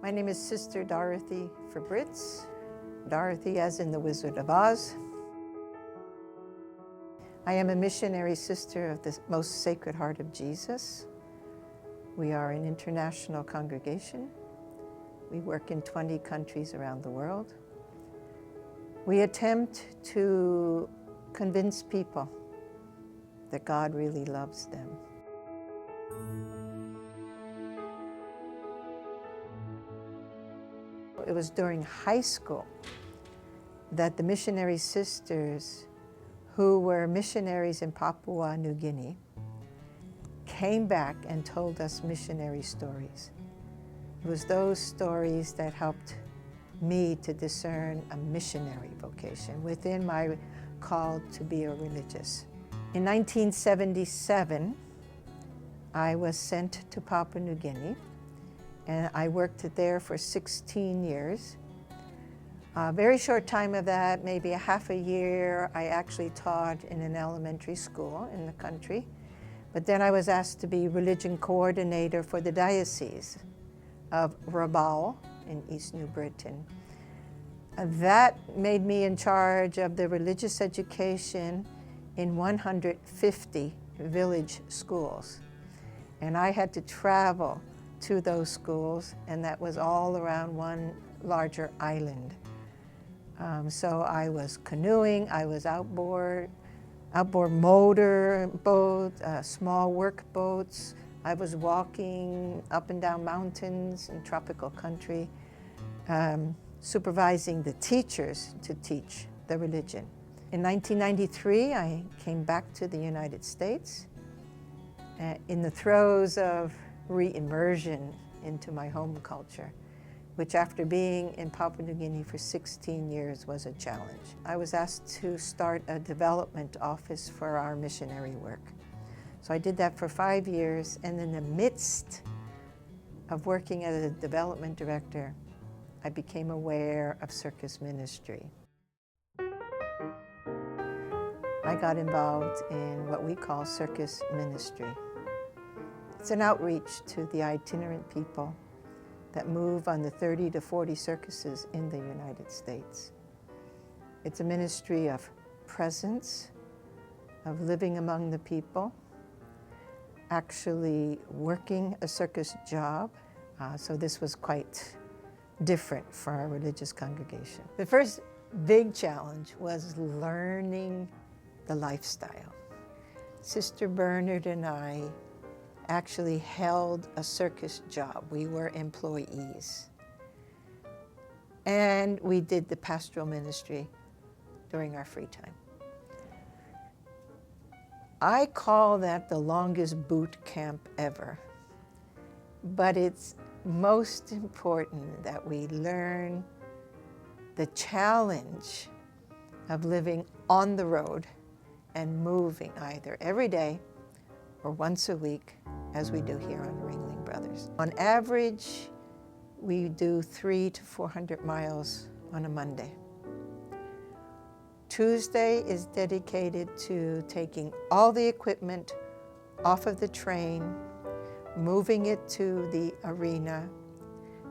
My name is Sister Dorothy Fabritze, Dorothy as in the Wizard of Oz. I am a missionary sister of the Most Sacred Heart of Jesus. We are an international congregation. We work in 20 countries around the world. We attempt to convince people that God really loves them. It was during high school that the Missionary Sisters, who were missionaries in Papua New Guinea, came back and told us missionary stories. It was those stories that helped me to discern a missionary vocation within my call to be a religious. In 1977, I was sent to Papua New Guinea, and I worked there for 16 years. A very short time of that, maybe a half a year, I actually taught in an elementary school in the country. But then I was asked to be religion coordinator for the Diocese of Rabaul in East New Britain. That made me in charge of the religious education in 150 village schools. And I had to travel to those schools, and that was all around one larger island. So I was canoeing, I was outboard motor boat, small work boats. I was walking up and down mountains in tropical country, supervising the teachers to teach the religion. In 1993, I came back to the United States in the throes of re-immersion into my home culture, which after being in Papua New Guinea for 16 years was a challenge. I was asked to start a development office for our missionary work. So I did that for 5 years, and in the midst of working as a development director, I became aware of circus ministry. I got involved in what we call circus ministry. It's an outreach to the itinerant people that move on the 30 to 40 circuses in the United States. It's a ministry of presence, of living among the people, actually working a circus job. So this was quite different for our religious congregation. The first big challenge was learning the lifestyle. Sister Bernard and I actually held a circus job. We were employees. And we did the pastoral ministry during our free time. I call that the longest boot camp ever. But it's most important that we learn the challenge of living on the road and moving either every day or once a week, as we do here on Ringling Bros. On average, we do 300 to 400 miles on a Monday. Tuesday is dedicated to taking all the equipment off of the train, moving it to the arena,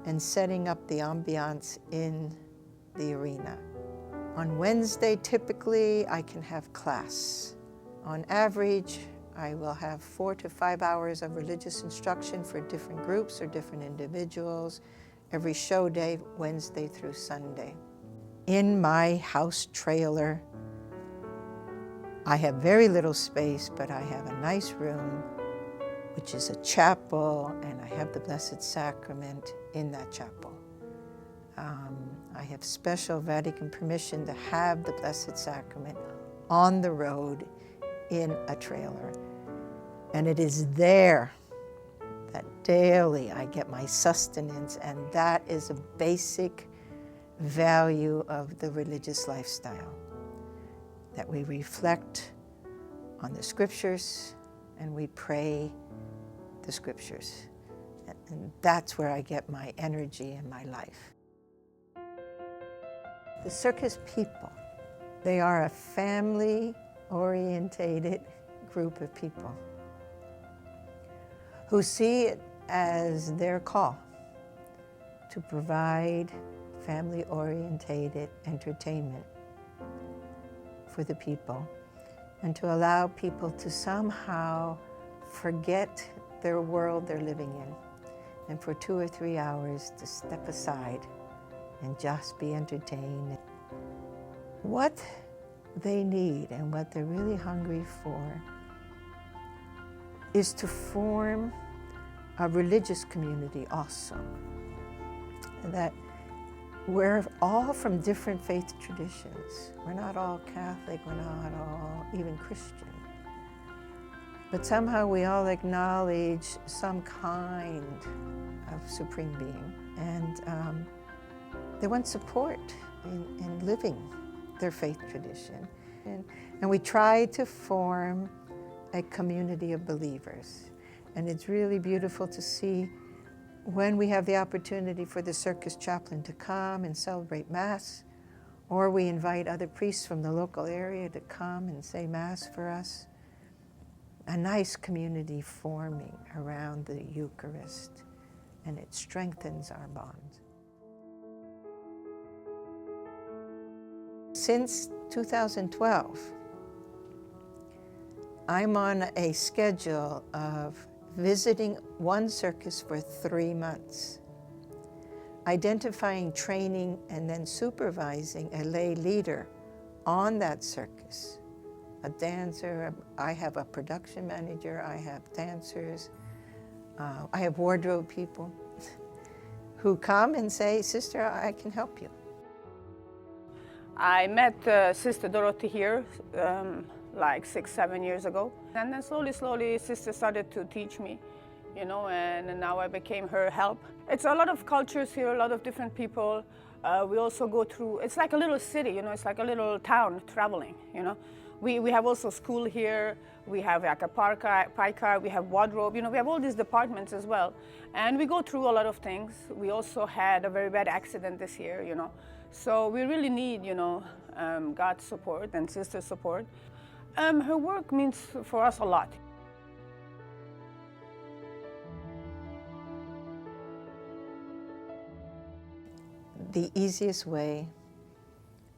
and setting up the ambiance in the arena. On Wednesday, typically, I can have class. On average, I will have 4 to 5 hours of religious instruction for different groups or different individuals every show day, Wednesday through Sunday. In my house trailer, I have very little space, but I have a nice room, which is a chapel, and I have the Blessed Sacrament in that chapel. I have special Vatican permission to have the Blessed Sacrament on the road in a trailer. And it is there that daily I get my sustenance, and that is a basic value of the religious lifestyle, that we reflect on the scriptures and we pray the scriptures. And that's where I get my energy and my life. The circus people, they are a family-orientated group of people who see it as their call to provide family-orientated entertainment for the people and to allow people to somehow forget their world they're living in, and for 2 or 3 hours to step aside and just be entertained. What they need and what they're really hungry for is to form a religious community also. That we're all from different faith traditions. We're not all Catholic, we're not all even Christian. But somehow we all acknowledge some kind of supreme being, and they want support in living their faith tradition. And we try to form a community of believers. And it's really beautiful to see when we have the opportunity for the circus chaplain to come and celebrate Mass, or we invite other priests from the local area to come and say Mass for us. A nice community forming around the Eucharist, and it strengthens our bonds. Since 2012, I'm on a schedule of visiting one circus for 3 months, identifying, training, and then supervising a lay leader on that circus. A dancer, I have a production manager, I have dancers, I have wardrobe people who come and say, Sister, I can help you. I met Sister Dorothy here like 6-7 years ago. And then slowly, Sister started to teach me, you know, and now I became her help. It's a lot of cultures here, a lot of different people. We also go through, it's like a little city, you know, it's like a little town traveling, you know. We have also school here, we have like a pie car, we have wardrobe, you know, we have all these departments as well. And we go through a lot of things. We also had a very bad accident this year, you know. So we really need, you know, God's support and Sister's support. Her work means for us a lot. The easiest way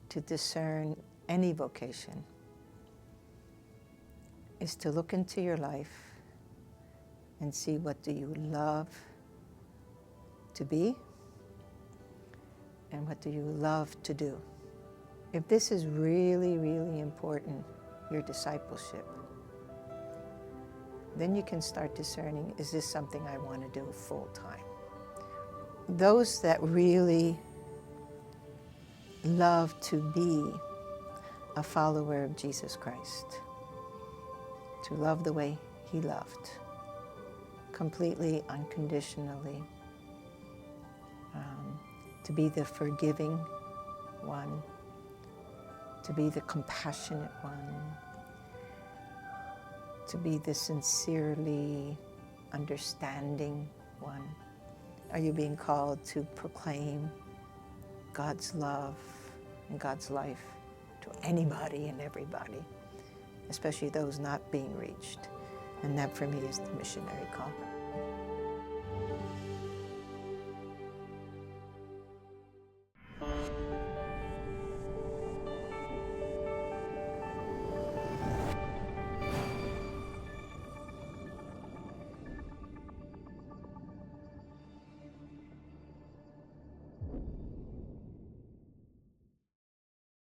to discern any vocation is to look into your life and see what do you love to be and what do you love to do. If this is really, really important, your discipleship, then you can start discerning, is this something I want to do full time? Those that really love to be a follower of Jesus Christ, to love the way he loved, completely, unconditionally, to be the forgiving one, to be the compassionate one, to be the sincerely understanding one. Are you being called to proclaim God's love and God's life to anybody and everybody, especially those not being reached? And that for me is the missionary call.